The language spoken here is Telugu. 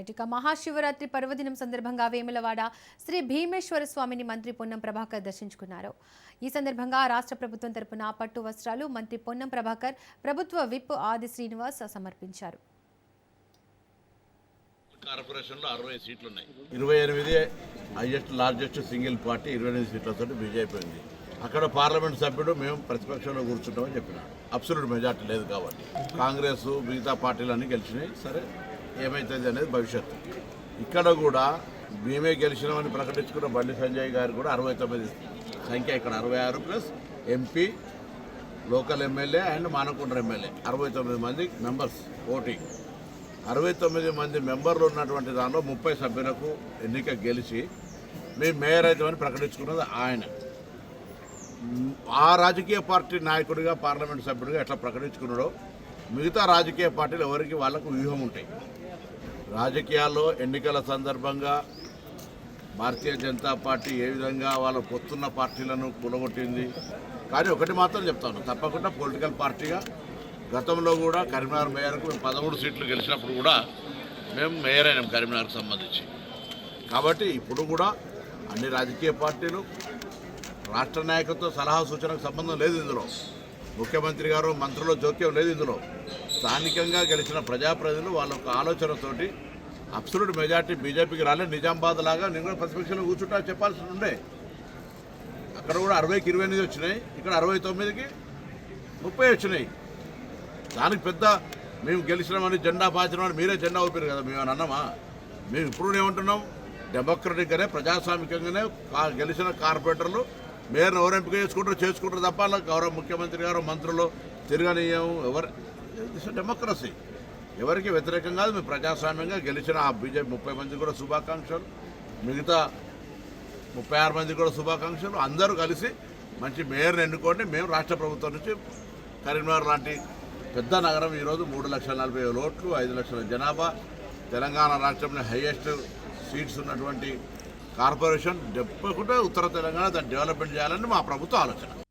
ఇక మహాశివరాత్రి పర్వదినం సందర్భంగా వేములవాడ శ్రీ భీమేశ్వర స్వామిని మంత్రి పొన్నం ప్రభాకర్ దర్శించుకున్నారు. ఈ సందర్భంగా రాష్ట్ర ప్రభుత్వం తరపున పట్టు వస్త్రాలు మంత్రి పొన్నం ప్రభాకర్ ప్రభుత్వ విప్ ఆది శ్రీనివాస్ సమర్పించారు. కార్పొరేషన్లో 60 సీట్లు ఉన్నాయి. 28 హైయెస్ట్ లార్జెస్ట్ సింగిల్ పార్టీ 28 సీట్లతో బీజేపీ ఉంది. అక్కడ పార్లమెంట్ సభ్యుడు మేము ప్రతిపక్షంలో కూర్చుంటామని చెప్పినాడు. అబ్సల్యూట్ మెజార్టీ లేదు కాబట్టి కాంగ్రెస్ మిగతా పార్టీలన్నీ గెలిచినాయి. సరే ఏమవుతుంది అనేది భవిష్యత్తు. ఇక్కడ కూడా మేమే గెలిచినామని ప్రకటించుకున్న బండి సంజయ్ గారు కూడా 69 సంఖ్య, ఇక్కడ 66 plus MP, local MLA and Manakonda MLA 69 మంది మెంబర్స్ ఓటింగ్. 69 మంది మెంబర్లు ఉన్నటువంటి దానిలో 30 సభ్యులకు ఎన్నిక గెలిచి మేము మేయర్ అవుతామని ప్రకటించుకున్నది ఆయన. ఆ రాజకీయ పార్టీ నాయకుడిగా పార్లమెంట్ సభ్యుడిగా ఎట్లా ప్రకటించుకున్నాడో మిగతా రాజకీయ పార్టీలు ఎవరికి వాళ్ళకు వ్యూహం ఉంటాయి. రాజకీయాల్లో ఎన్నికల సందర్భంగా భారతీయ జనతా పార్టీ ఏ విధంగా వాళ్ళ పొత్తున్న పార్టీలను కూలగొట్టింది. కానీ ఒకటి మాత్రం చెప్తాను, తప్పకుండా పొలిటికల్ పార్టీగా గతంలో కూడా కరీంనగర్ మేయర్కు మేము 13 సీట్లు గెలిచినప్పుడు కూడా మేము మేయర్ అయినాం కరీంనగర్కి సంబంధించి. కాబట్టి ఇప్పుడు కూడా అన్ని రాజకీయ పార్టీలు రాష్ట్ర నాయకత్వ సలహా సూచనకు సంబంధం లేదు. ఇందులో ముఖ్యమంత్రి గారు మంత్రుల జోక్యం లేదు. ఇందులో స్థానికంగా గెలిచిన ప్రజాప్రతినిధులు వాళ్ళ ఒక ఆలోచనతోటి అబ్సల్యూట్ మెజార్టీ బీజేపీకి రాలేదు. నిజామాబాద్ లాగా నేను కూడా ప్రతిపక్షంలో కూర్చుంటా చెప్పాల్సి ఉండే. అక్కడ కూడా 60కి 28 వచ్చినాయి, ఇక్కడ 69కి 30 వచ్చినాయి. దానికి పెద్ద మేము గెలిచినామని జెండా పాచినామని మీరే జెండా ఊపారు కదా. మేము అన్నామా? మేము ఇప్పుడు ఏమంటున్నాం, డెమోక్రటిక్గానే ప్రజాస్వామికంగానే గెలిచిన కార్పొరేటర్లు మేయర్ని ఎవరు ఎంపిక చేసుకుంటారు తప్ప గౌరవ ముఖ్యమంత్రి గారు మంత్రులు తిరగనీయం. ఎవరు డెమోక్రసీ ఎవరికి వ్యతిరేకం కాదు. మేము ప్రజాస్వామ్యంగా గెలిచిన ఆ బీజేపీ 30 మంది కూడా శుభాకాంక్షలు, మిగతా 36 మంది కూడా శుభాకాంక్షలు. అందరూ కలిసి మంచి మేయర్ని ఎన్నుకోండి. మేము రాష్ట్ర ప్రభుత్వం నుంచి కరీంనగర్ లాంటి పెద్ద నగరం ఈరోజు 3,40,000 ఓట్లు, 5 లక్షల జనాభా, తెలంగాణ రాష్ట్రంలో హైయెస్ట్ సీట్స్ ఉన్నటువంటి కార్పొరేషన్, తప్పకుండా ఉత్తర తెలంగాణ దాన్ని డెవలప్మెంట్ చేయాలని మా ప్రభుత్వ ఆలోచన.